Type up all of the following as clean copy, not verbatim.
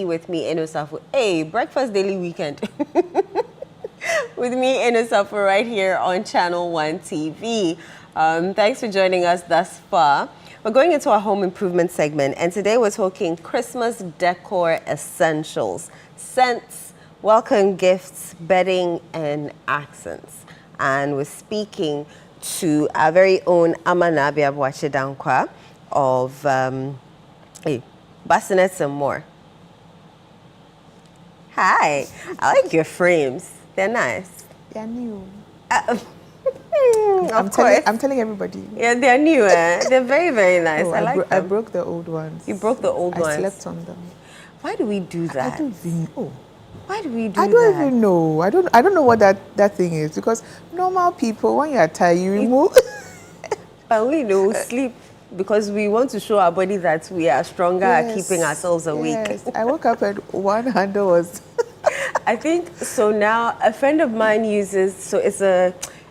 With me, Enosafu. Hey, breakfast daily weekend. With me, Enosafu, right here on ChannelOne TV. Thanks for joining us thus far. We're going into our home improvement segment, and today we're talking Christmas decor essentials, scents, welcome gifts, bedding, and accents. And we're speaking to our very own Amana Biabuache of Bassinets and More. Hi, I like your frames. They're nice. They're new. Of course. I'm telling everybody. Yeah, they're new. They're very, very nice. Oh, I like them. I broke the old ones. You broke the old ones? I slept on them. Why do we do that? I don't even know. Why do we do that? I don't even know. I don't know what that thing is, because normal people, when you're tired, you remove. But we know sleep because we want to show our body that we are stronger at keeping ourselves awake. Yes. I woke up and one handle was. I think so. Now a friend of mine uses, so it's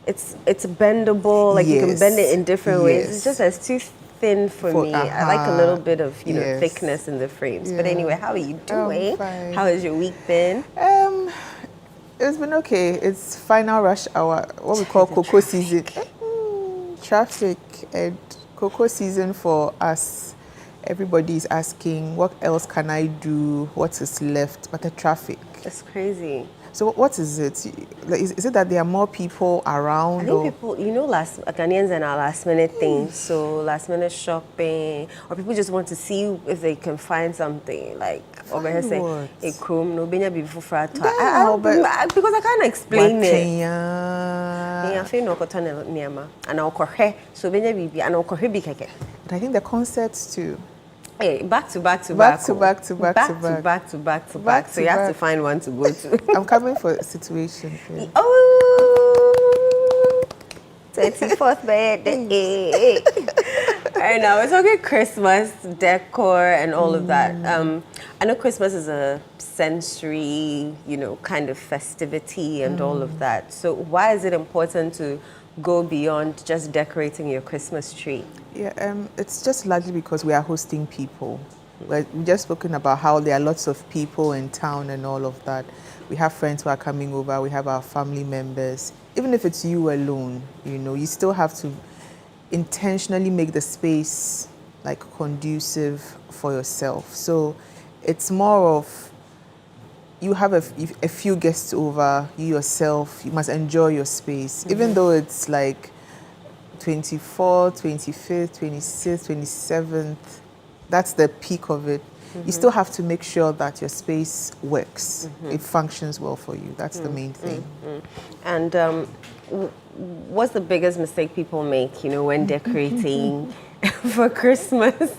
bendable, like you can bend it in different ways. It's just as too thin for me. I like a little bit of thickness in the frames. But anyway, how are you doing? Fine. How has your week been? It's been okay. It's final rush hour, what we call cocoa season. Traffic and cocoa season for us. Everybody is asking, what else can I do? What is left? But the traffic. It's crazy. So what is it? Is it that there are more people around? I think people, Ghanaians and our last minute things. So last minute shopping, or people just want to see if they can find something like over say a chrome no benya before frato. Because I can't explain it. Yeah, I feel no cotton and I'll correct. So benya bibi and I'll correct bikeke. But I think the concerts too. Hey, back to back. So you have to find one to go to. I'm coming for a situation. Oh, 24th birthday. All right, now we're talking Christmas decor and all of that. I know Christmas is a sensory, kind of festivity and all of that. So why is it important to go beyond just decorating your Christmas tree? Yeah, it's just largely because we are hosting people. We've just spoken about how there are lots of people in town and all of that. We have friends who are coming over, we have our family members. Even if it's you alone, you still have to intentionally make the space like conducive for yourself. So it's more of, you have a few guests over, you yourself, you must enjoy your space. Even though it's like 24th, 25th, 26th, 27th, that's the peak of it. You still have to make sure that your space works. It functions well for you. That's the main thing. And what's the biggest mistake people make, when decorating for Christmas?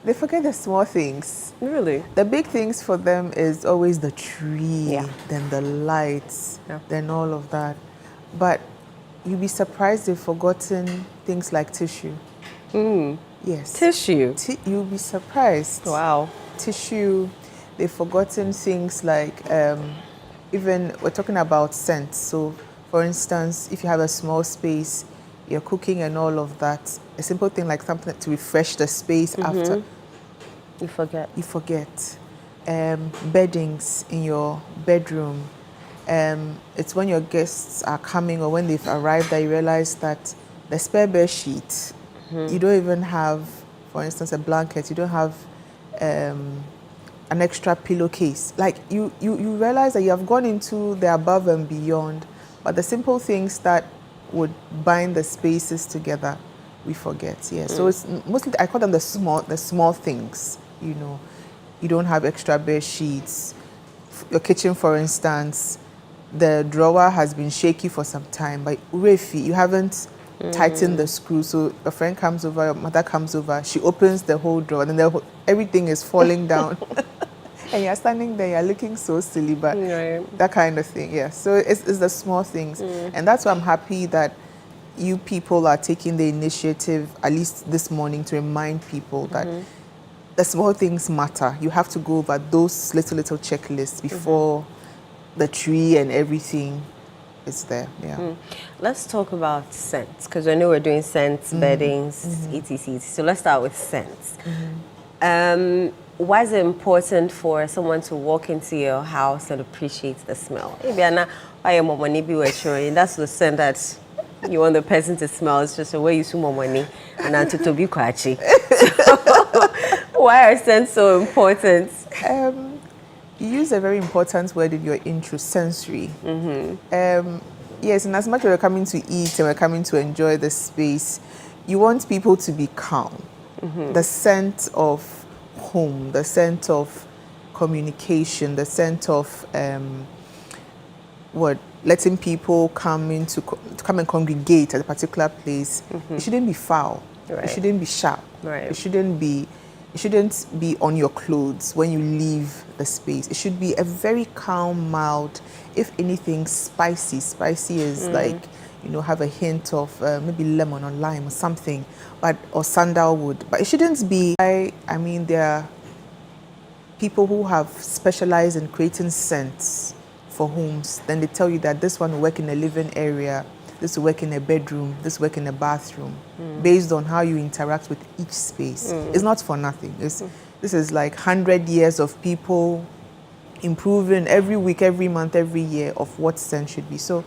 They forget the small things. Really? The big things for them is always the tree, then the lights, then all of that. But you'll be surprised they've forgotten things like tissue. Yes. Tissue? You'll be surprised. Wow. Tissue. They've forgotten things like, even we're talking about scents. So, for instance, if you have a small space, you're cooking and all of that, a simple thing like something to refresh the space after. You forget. You forget. Beddings in your bedroom. It's when your guests are coming or when they've arrived that you realize that the spare bed sheet, you don't even have, for instance, a blanket, you don't have an extra pillowcase. Like you realize that you have gone into the above and beyond, but the simple things that would bind the spaces together, we forget. Yeah. So it's mostly, I call them the small things. You don't have extra bed sheets. Your kitchen, for instance, the drawer has been shaky for some time, but you haven't tightened the screw. So a friend comes over, your mother comes over, she opens the whole drawer, and then everything is falling down. And you're standing there, you're looking so silly, but that kind of thing, yeah. So it's the small things. And that's why I'm happy that you people are taking the initiative, at least this morning, to remind people that the small things matter. You have to go over those little checklists before the tree and everything it's there. Yeah. Let's talk about scents, because I know we're doing scents, beddings, etc. So let's start with scents. Why is it important for someone to walk into your house and appreciate the smell? That's the scent that you want the person to smell. It's just a way you smell money and to be kwachi. Why are scents so important? You use a very important word in your intro, sensory. Yes, and as much as we're coming to eat and we're coming to enjoy the space, you want people to be calm. The scent of home, the scent of communication, the scent of letting people come and congregate at a particular place. It shouldn't be foul. Right. It shouldn't be sharp. Right. It shouldn't be on your clothes when you leave the space. It should be a very calm, mild, if anything, spicy. Spicy is like, have a hint of maybe lemon or lime or something, or sandalwood. But it shouldn't be. I mean, there are people who have specialized in creating scents for homes. Then they tell you that this one will work in a living area, this will work in a bedroom, this will work in a bathroom, based on how you interact with each space. It's not for nothing. This is like 100 years of people improving every week, every month, every year of what scent should be. So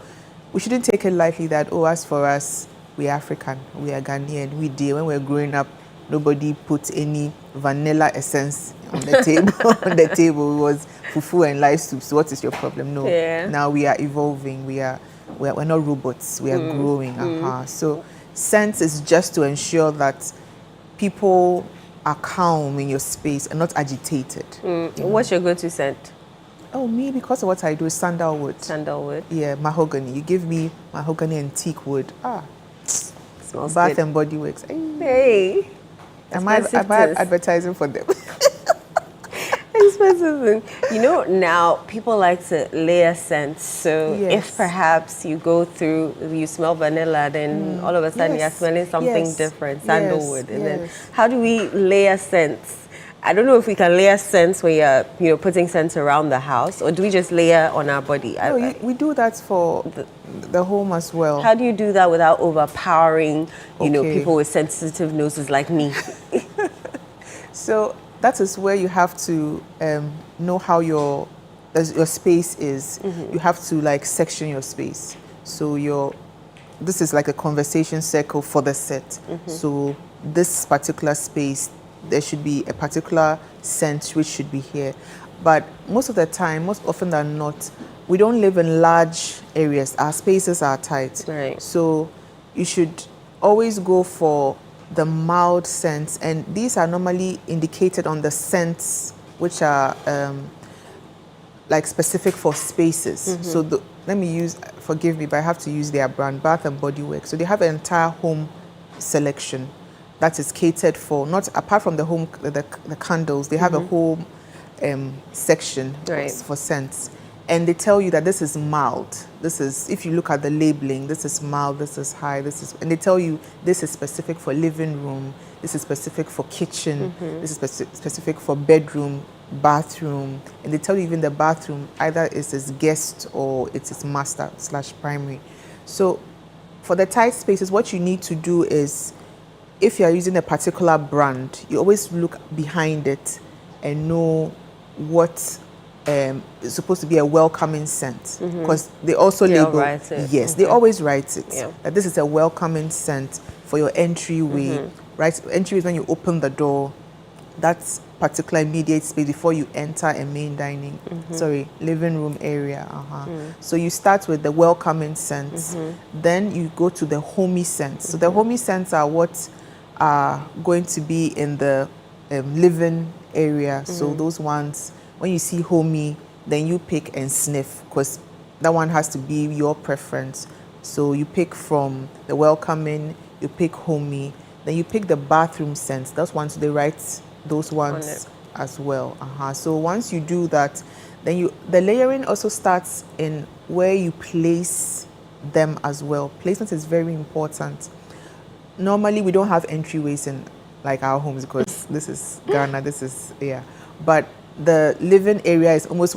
we shouldn't take it lightly that, as for us, we're African, we are Ghanaian, we did. When we're growing up, nobody put any vanilla essence on the table. On the table, it was fufu and live soup. So what is your problem? No. Yeah. Now we are evolving. We're not robots. We are growing. So scent is just to ensure that people are calm in your space and not agitated. What's your go-to scent? Oh, me, because of what I do, is sandalwood. Sandalwood. Yeah, mahogany. You give me mahogany and teak wood. Smells Bath good. and Body Works. Hey. Am I advertising for them? Expensive. Now people like to layer scents. So if perhaps you you smell vanilla, then all of a sudden you're smelling something different, sandalwood. And then how do we layer scents? I don't know if we can layer scents when you're putting scents around the house, or do we just layer on our body? No, we do that for the home as well. How do you do that without overpowering, people with sensitive noses like me? So that is where you have to know how your space is. You have to section your space. So this is like a conversation circle for the set. So this particular space, there should be a particular scent which should be here. But most of the time, most often than not, we don't live in large areas. Our spaces are tight. Right. So you should always go for the mild scents, and these are normally indicated on the scents which are specific for spaces. So forgive me, but I have to use their brand, Bath and Body Works. So they have an entire home selection that is catered for, not apart from the home, the candles, they have a whole section for scents. And they tell you that this is mild. This is, if you look at the labeling, this is mild, this is high, and they tell you this is specific for living room, this is specific for kitchen, this is specific for bedroom, bathroom. And they tell you even the bathroom, either it's its guest or it's its master / primary. So for the tight spaces, what you need to do is, if you're using a particular brand, you always look behind it and know what is supposed to be a welcoming scent, because they also label. Write it. Yes, they always write it. Yeah. That this is a welcoming scent for your entryway. Right, entryway is when you open the door. That's particular immediate space before you enter a main living room area. So you start with the welcoming scents, then you go to the homey scents. So the homey scents are what are going to be in the living area. So those ones, when you see homey, then you pick and sniff, because that one has to be your preference. So you pick from the welcoming, you pick homey, then you pick the bathroom scents. Those ones, they write those ones as well. So once you do that, then the layering also starts in where you place them as well. Placement is very important. Normally we don't have entryways in our homes, because this is Ghana, but the living area is almost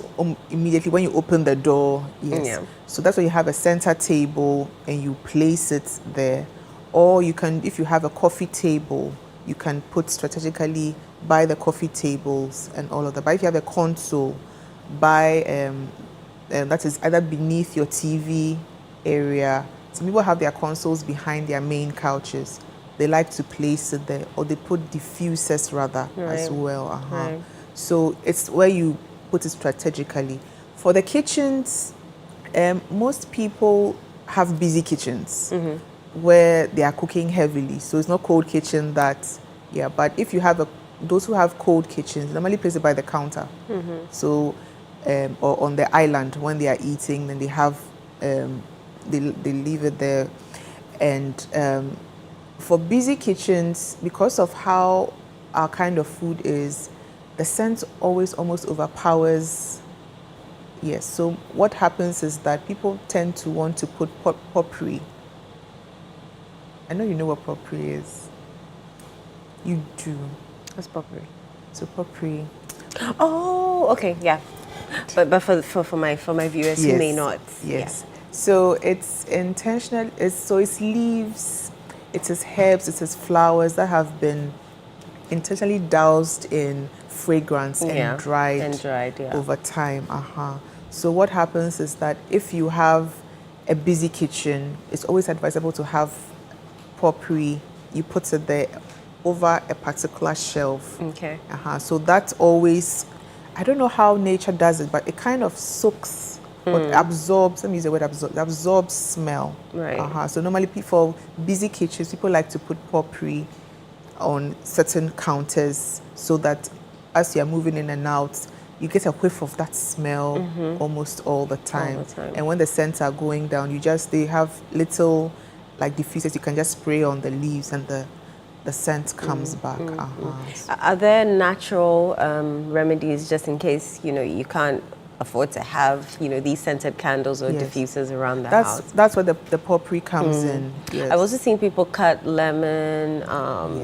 immediately when you open the door. Yes. Yeah. So that's why you have a center table and you place it there. Or you can, if you have a coffee table, you can put strategically by the coffee tables and all of that. But if you have a console, by that is either beneath your TV area. Some people have their consoles behind their main couches. They like to place it there, or they put diffusers rather as well. Right. So it's where you put it strategically. For the kitchens, most people have busy kitchens where they are cooking heavily. So it's not cold kitchen that, yeah. But if you have those who have cold kitchens, normally place it by the counter. So or on the island when they are eating, then they have they leave it there. And for busy kitchens, because of how our kind of food is, the scent always almost overpowers. Yes, so what happens is that people tend to want to put potpourri. I know you know what potpourri is. You do. What's potpourri? So potpourri. Oh, okay, yeah. But for my viewers who may not. Yes. Yeah. So it's intentional. It's leaves, it is herbs, it is flowers that have been intentionally doused in fragrance and dried over time. So what happens is that if you have a busy kitchen, it's always advisable to have potpourri. You put it there over a particular shelf. Okay. So that's always, I don't know how nature does it, but it kind of soaks or absorbs, let me use the word absorbs smell. Right. So normally for busy kitchens, people like to put potpourri on certain counters so that as you're moving in and out, you get a whiff of that smell almost all the time. And when the scents are going down, they have little like diffusers you can just spray on the leaves and the scent comes back. Are there natural remedies just in case, you can't afford to have, these scented candles or diffusers around the house? That's where the potpourri comes in. Yes. I've also seen people cut lemon,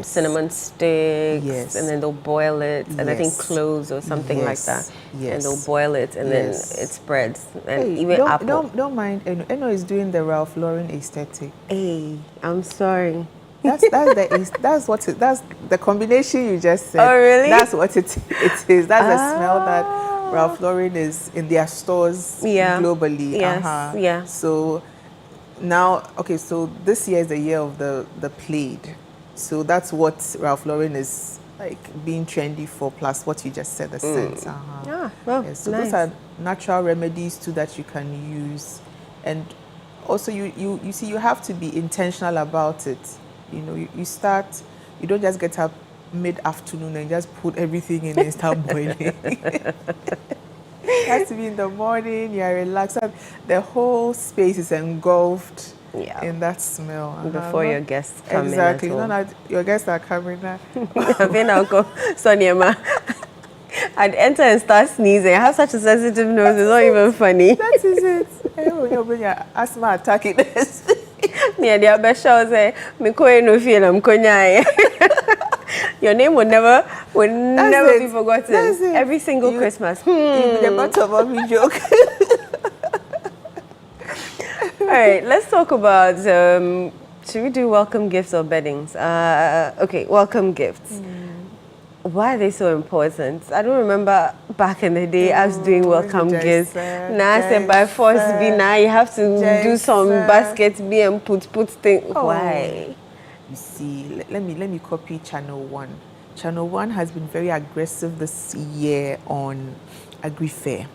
cinnamon sticks, and then they'll boil it, and I think cloves or something like that. And they'll boil it, and then it spreads. And even apple. Don't mind. Eno is doing the Ralph Lauren aesthetic. Hey, I'm sorry. That's the combination you just said. Oh, really? That's what it is. That's the smell that Ralph Lauren is in their stores globally. Yeah. So now, okay, so this year is the year of the plaid. So that's what Ralph Lauren is like being trendy for, plus what you just said, the scents. So those are natural remedies too that you can use. And also you see, you have to be intentional about it. You don't just get up mid-afternoon and just put everything in and start boiling. It has to be in the morning, you're relaxed. The whole space is engulfed in that smell. Before your guests come exactly. in. Exactly. Your guests are coming now. Sonia, I'd enter and start sneezing. I have such a sensitive nose, it's not even funny. That is it. When your asthma attacking us. Yeah, the best show say, no feel your name would never be forgotten. Every single Christmas. You be the bottom of me joke. All right, let's talk about, should we do welcome gifts or beddings? Okay, welcome gifts. Why are they so important? I don't remember back in the day us doing welcome gifts. Now I said by force be now you have to do some baskets be and put things. Why? You see, let me copy ChannelOne. ChannelOne has been very aggressive this year on Agri-Fair,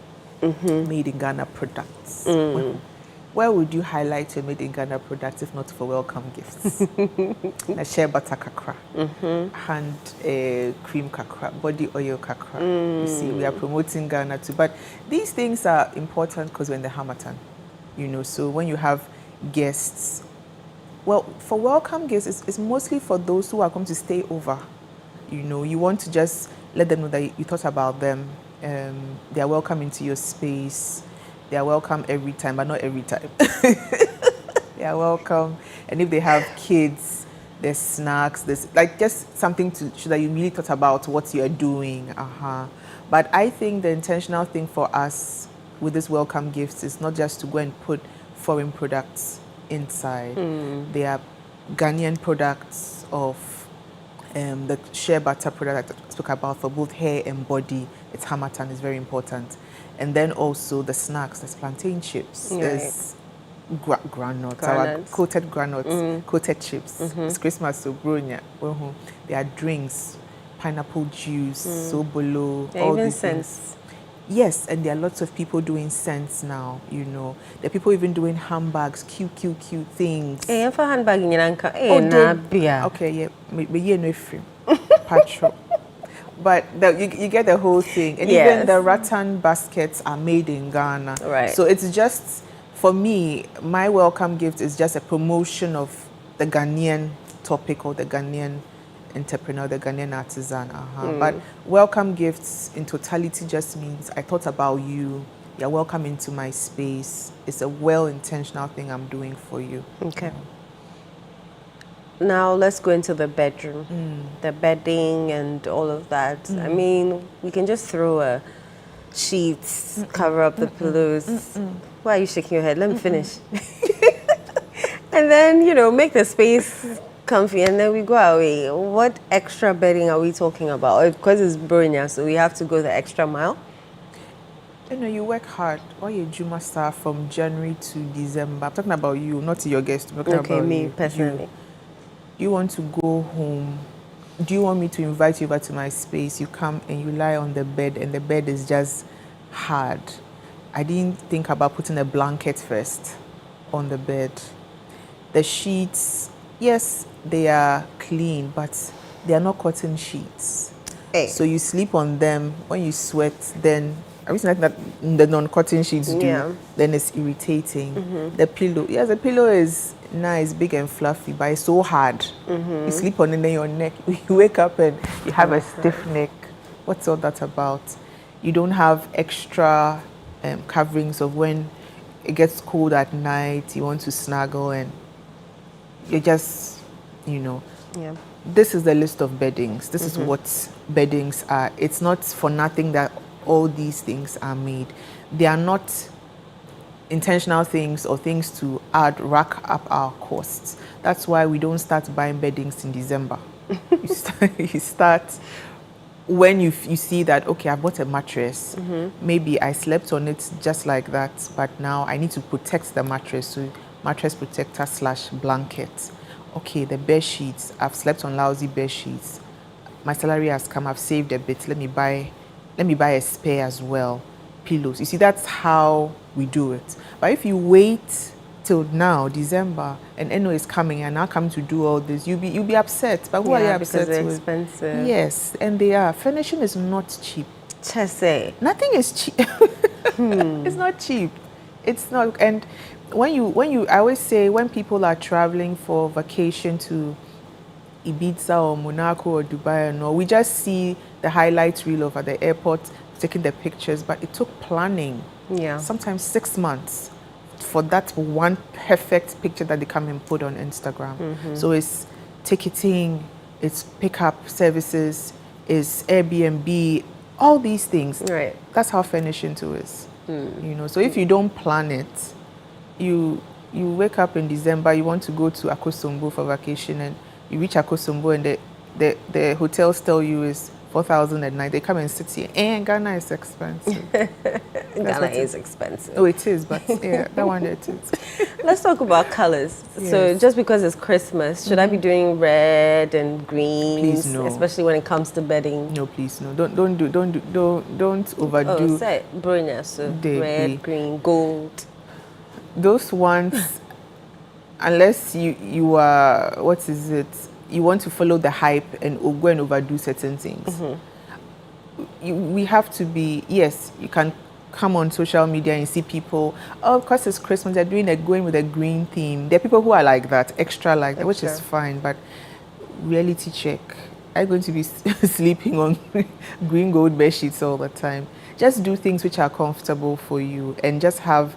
made in Ghana products. Where would you highlight your made in Ghana products if not for welcome gifts? A shea butter kakra, hand cream kakra, body oil kakra. You see, we are promoting Ghana too. But these things are important because we're in the Hamatan, so when you have guests, well, for welcome guests, it's mostly for those who are coming to stay over. You want to just let them know that you thought about them. They are welcome into your space. They are welcome every time, but not every time. They are welcome. And if they have kids, there's snacks, there's like just something to show that you really thought about what you're doing. But I think the intentional thing for us with this welcome gifts is not just to go and put foreign products inside. They are Ghanaian products of the shea butter product that I spoke about for both hair and body. It's Hamatan, is very important. And then also the snacks, there's plantain chips, Right. there's granuts, our coated granuts, coated chips. It's Christmas, so bronya. There are drinks, pineapple juice, sobolo, all even these scents. things. Yes, and there are lots of people doing scents now, you know. There are people even doing handbags, cute things. Eh, for handbag in Yanka. Eh, Oh, na they- beer. Okay, yeah, but you know, free, patrol. But you get the whole thing, and Yes. even the rattan baskets are made in Ghana. Right. So it's just, for me, my welcome gift is just a promotion of the Ghanaian topic or the Ghanaian entrepreneur, the Ghanaian artisan. But welcome gifts in totality just means I thought about you. You're welcome into my space. It's a well-intentional thing I'm doing for you. Okay. Now let's go into the bedroom, the bedding and all of that. I mean, we can just throw a sheets, cover up the pillows. Why are you shaking your head? Let me finish. And then, you know, make the space comfy and then we go away. What extra bedding are we talking about? Because it's Bronya, so we have to go the extra mile. You know, you work hard. Why you Juma start from January to December? I'm talking about you, not your guest. I'm talking Okay, about me you. personally. You want to go home. Do you want me to invite you over to my space? You come and you lie on the bed and the bed is just hard. I didn't think about putting a blanket first on the bed. The sheets, yes, they are clean, but they are not cotton sheets. Hey. So you sleep on them. When you sweat, then everything like that the non-cotton sheets do, Yeah. then it's irritating. The pillow, yes, the pillow is nice, big and fluffy, but it's so hard. You sleep on it, then your neck, you wake up and you have a stiff neck. What's all that about? You don't have extra coverings of when it gets cold at night, you want to snuggle and you're just, you know. Yeah. This is the list of beddings. This is what beddings are. It's not for nothing that all these things are made. They are not intentional things or things to rack up our costs. That's why we don't start buying beddings in December. You start when you see that, okay, I bought a mattress. Maybe I slept on it just like that, but now I need to protect the mattress. So mattress protector / blanket. Okay, the bed sheets. I've slept on lousy bed sheets. My salary has come. I've saved a bit. Let me buy a spare as well. Pillows. You see, that's how we do it. But if you wait till now, December, and Eno is coming and now coming to do all this, you'll be upset. But who are you upset because they're with? expensive. Yes, and they are. Furnishing is not cheap. Chese. Nothing is cheap. It's not cheap. It's not. And when you, I always say when people are traveling for vacation to Ibiza or Monaco or Dubai, or we just see the highlight reel over the airport, taking the pictures, but it took planning. Yeah. Sometimes 6 months for that one perfect picture that they come and put on Instagram. So it's ticketing, it's pickup services, it's Airbnb, all these things. Right. That's how furnishing too is. You know, so if you don't plan it, you wake up in December, you want to go to Akosombo for vacation, and you reach Akosombo and the hotels tell you is 4,000 at night. They come and sit here, and Ghana is expensive. Ghana is expensive. Oh, it is, but yeah, that one it is. Let's talk about colors. So Yes. just because it's Christmas, should I be doing red and green? Please, no. Especially when it comes to bedding. No, please, no. Don't overdo. Oh, say Bronya, so They- red, green, gold. Those ones, unless you are, what is it? You want to follow the hype and go and overdo certain things. We have to be, yes, you can come on social media and see people, oh, because it's Christmas, they're going with a green theme. There are people who are like that, extra like that, which is Extra. fine, but reality check. I'm going to be sleeping on green gold bed sheets all the time. Just do things which are comfortable for you and just have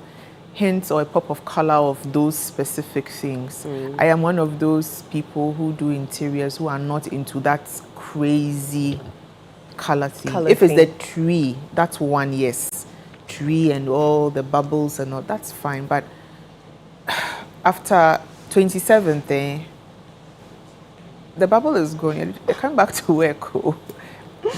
hints or a pop of color of those specific things. I am one of those people who do interiors who are not into that crazy color thing. If it's the tree, that's one, yes. Tree and all the bubbles and all, that's fine. But after 27th, the bubble is gone. You're coming back to work. Oh.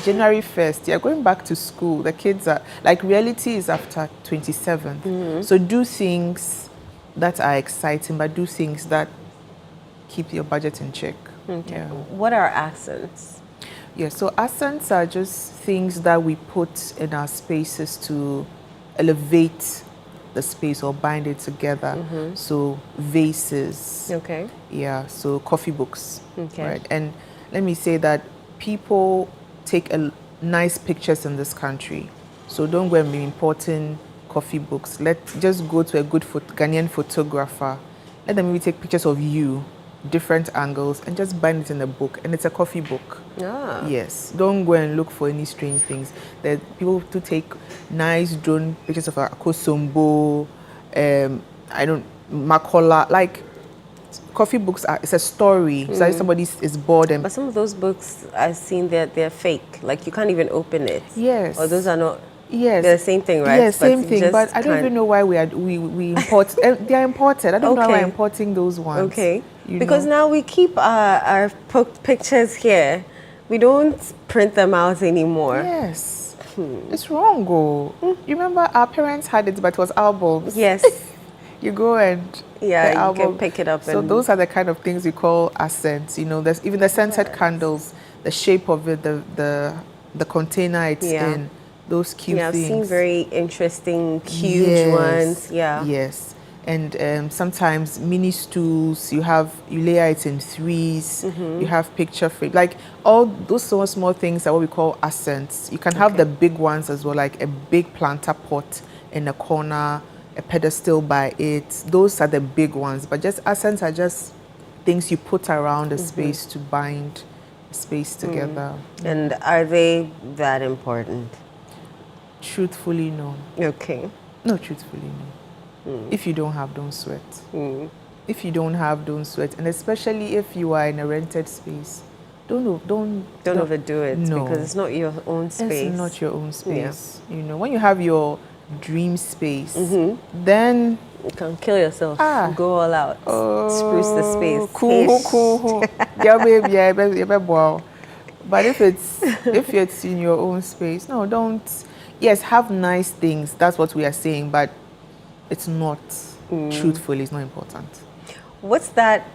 January 1st, you're going back to school. The kids are, like, reality is after 27th. So do things that are exciting, but do things that keep your budget in check. Okay. Yeah. What are accents? Yeah, so accents are just things that we put in our spaces to elevate the space or bind it together. So vases. Okay. Yeah, so coffee books. Okay. Right. And let me say that people take nice pictures in this country. So don't go and be importing coffee books. Just go to a good Ghanaian photographer. Let them maybe take pictures of you, different angles, and just bind it in a book. And it's a coffee book. Ah. Yes. Don't go and look for any strange things. There people to take nice drone pictures of Akosombo, Makola, like coffee books it's a story. It's like somebody is bored and. But some of those books I've seen they're fake. Like you can't even open it. Yes. Or those are not. Yes. They're the same thing, right? Yes, same thing. But I don't even know why we import. They are imported. I don't know why we're importing those ones. Okay. Because now we keep our pictures here. We don't print them out anymore. Yes. It's wrong, You remember our parents had it, but it was albums. Yes. You go and you can pick it up. So those are the kind of things we call accents. There's even the scented candles, the shape of it, the container it's in, those cute things. I've seen very interesting, huge ones. Yeah. Yes. And sometimes mini stools, you layer it in threes, you have picture frame. Like all those small things are what we call accents. You can have the big ones as well, like a big planter pot in a corner, a pedestal by it. Those are the big ones. But just accents are just things you put around a space to bind space together. And are they that important? Truthfully, no. Okay. No, truthfully, no. If you don't have, don't sweat. If you don't have, don't sweat. And especially if you are in a rented space, don't overdo it. No. Because it's not your own space. It's not your own space. When you have your dream space, then you can kill yourself. Go all out. Spruce the space. Cool. Yeah, baby, yeah. But if it's in your own space, no, don't. Yes, have nice things. That's what we are saying, but it's not, truthfully, it's not important. What's that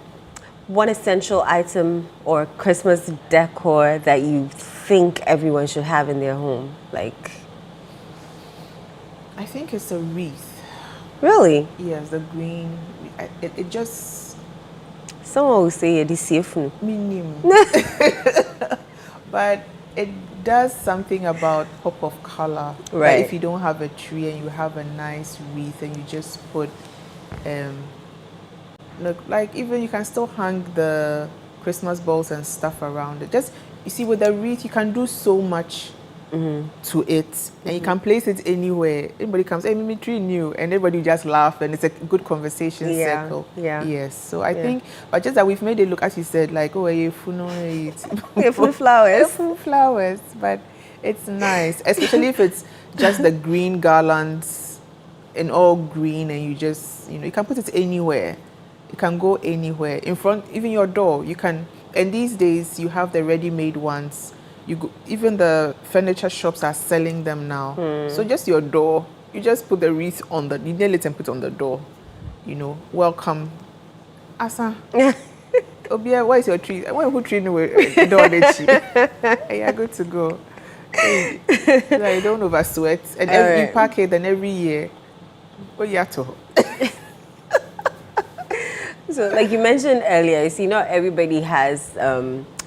one essential item or Christmas decor that you think everyone should have in their home? Like, I think it's a wreath. Really? Yes, the green. It just. Someone will say it's safe. But it does something about pop of color. Right. Like if you don't have a tree and you have a nice wreath and you just put, like even you can still hang the Christmas balls and stuff around it. Just, you see, with the wreath, you can do so much to it, and you can place it anywhere. Anybody comes, hey, Mimi, tree new, and everybody will just laugh, and it's a good conversation circle. Yeah. Yes. So I think, but just that we've made it look, as you said, like, oh, you full flowers. Full flowers, but it's nice, especially if it's just the green garlands in all green, and you just, you can put it anywhere. You can go anywhere in front, even your door. You can, and these days you have the ready-made ones. Even the furniture shops are selling them now. So just your door, you just put the wreath you nail it and put it on the door. Welcome. Asa. Obia, where is your tree? Who tree no door? You're good to go. You don't over sweat. And you pack it, then every year. So, like you mentioned earlier, not everybody has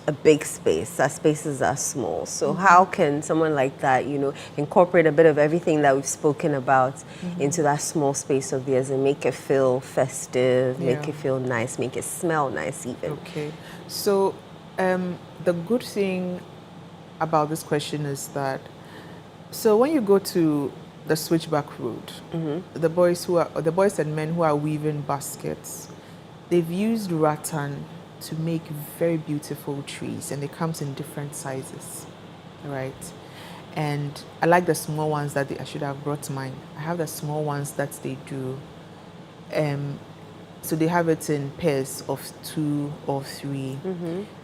a big space. Our spaces are small. So how can someone like that, incorporate a bit of everything that we've spoken about into that small space of theirs and make it feel festive, make it feel nice, make it smell nice even? Okay. So the good thing about this question is that, so when you go to the switchback road. The boys and men who are weaving baskets, they've used rattan to make very beautiful trees, and it comes in different sizes, right? And I like the small ones that I should have brought mine. I have the small ones that they do. So they have it in pairs of 2 or 3,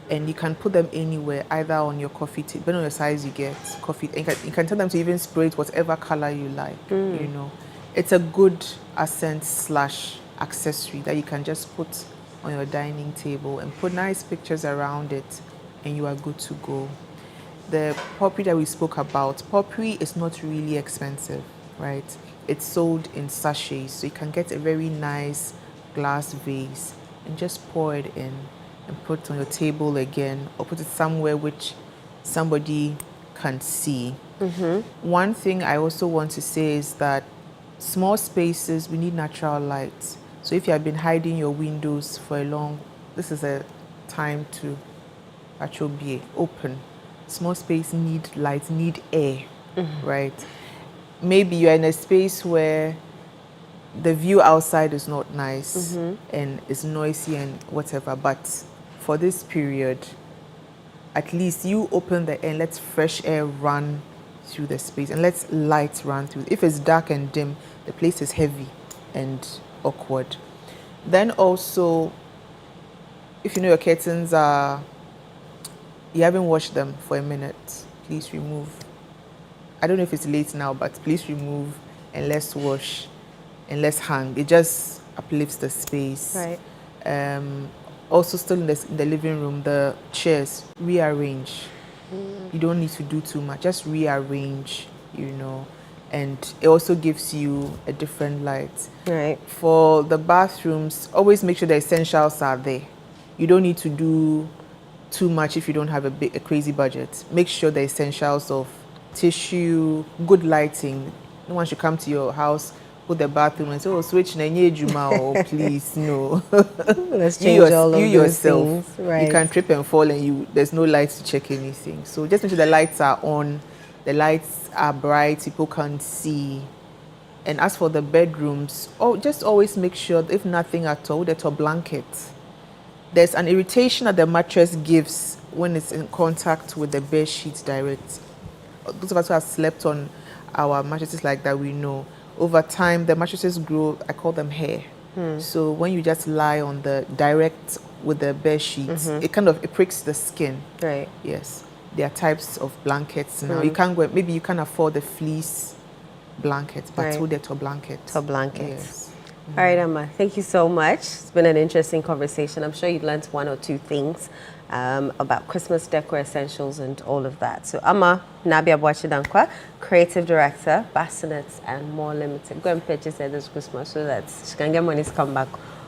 and you can put them anywhere, either on your coffee table, depending on the size you get, coffee. And you can tell them to even spray it whatever color you like. You know, it's a good accent / accessory that you can just put on your dining table and put nice pictures around it, and you are good to go. The potpourri that we spoke about, potpourri is not really expensive, right? It's sold in sachets, so you can get a very nice glass vase and just pour it in and put it on your table again, or put it somewhere which somebody can see. One thing I also want to say is that small spaces, we need natural light. So if you have been hiding your windows for a long, this is a time to actually be open. Small space need light, need air, right? Maybe you're in a space where the view outside is not nice and it's noisy and whatever, but for this period, at least you open the air and let fresh air run through the space and let light run through. If it's dark and dim, the place is heavy and awkward. Then also, if you know your curtains you haven't washed them for a minute, please remove. I don't know if it's late now, but please remove and let's wash and let's hang. It just uplifts the space. Right. Also, still in the living room, the chairs, rearrange. You don't need to do too much, just rearrange, you know. And it also gives you a different light. Right. For the bathrooms, always make sure the essentials are there. You don't need to do too much if you don't have a crazy budget. Make sure the essentials of tissue, good lighting. No one should come to your house, put the bathroom and say, oh, switch na nye juma, oh, please, no. Let's change all of yourself, those things. Right. You can trip and fall and there's no lights to check anything. So just make sure the lights are on, the lights are bright, people can see. And as for the bedrooms, just always make sure, if nothing at all, that a blanket. There's an irritation that the mattress gives when it's in contact with the bed sheets direct. Those of us who have slept on our mattresses like that, we know. Over time, the mattresses grow, I call them hair. So when you just lie on the direct with the bed sheets, it pricks the skin. Right. Yes. There are types of blankets now. You can't go, maybe you can't afford the fleece blanket, but Right. right. To blanket. To blankets. Yes. All right, Emma, thank you so much. It's been an interesting conversation. I'm sure you learned 1 or 2 things about Christmas decor essentials and all of that. So Emma Nabia Boachidankwa, Creative Director, Bassinets and More Limited. Go and purchase her this Christmas so that she can get money to come back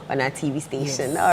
on our TV station. Yes.